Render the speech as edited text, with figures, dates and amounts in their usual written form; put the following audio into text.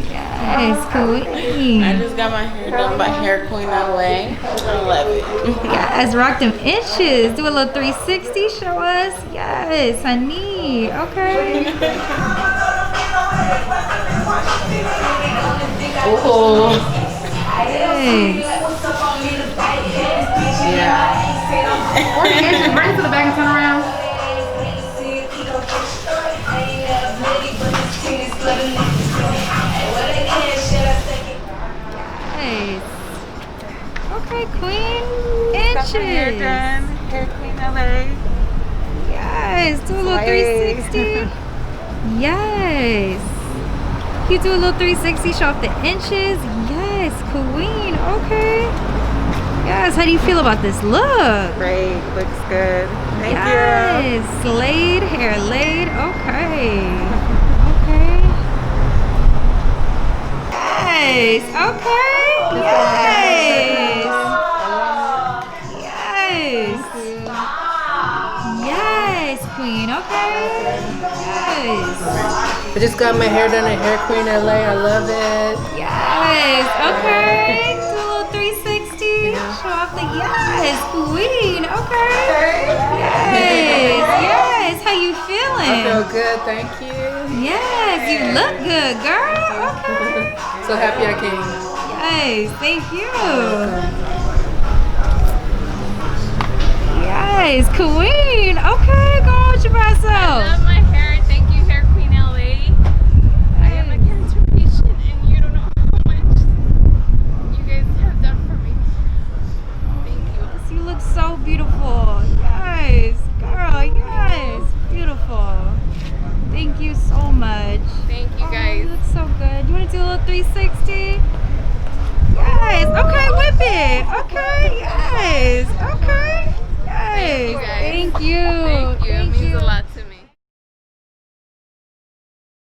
Yes, queen. I just got my hair done by Hair Queen LA. I love it. Yes, rock them inches. Do a little 360, show us. Yes, honey. Okay. Oh. Yes. Yeah. Bring it to the back and turn around. Nice. Okay, queen. Got my hair Inches. done. Hair Queen LA. Yes. Do a little 360. Yes. You do a little 360, show off the inches. Yes, queen. Okay. Yes. How do you feel about this look? Great. Looks good. Thank you. Yes. Laid, hair laid. Okay. Okay. Yes. Okay. Yes. Yes. Yes, queen. Okay. Yes. I just got my hair done at Hair Queen LA. I love it. Yes. Okay. Do a little 360. Show off the yes, queen. Okay. Yes. Yes. How you I feeling? feel good, thank you. Yes. You look good, girl. Okay. So happy I came. Yes. Thank you. Yes, queen. Okay, go on with your best I self. love my hair. Thank you, Hair Queen LA. I am a cancer patient, and you don't know how much you guys have done for me. Thank you. Yes, you look so beautiful. Yes, girl. Yes, beautiful. Thank you so much. Thank you, Oh, guys. you look so good. You want to do a little 360? Yes. Okay, whip it. Okay.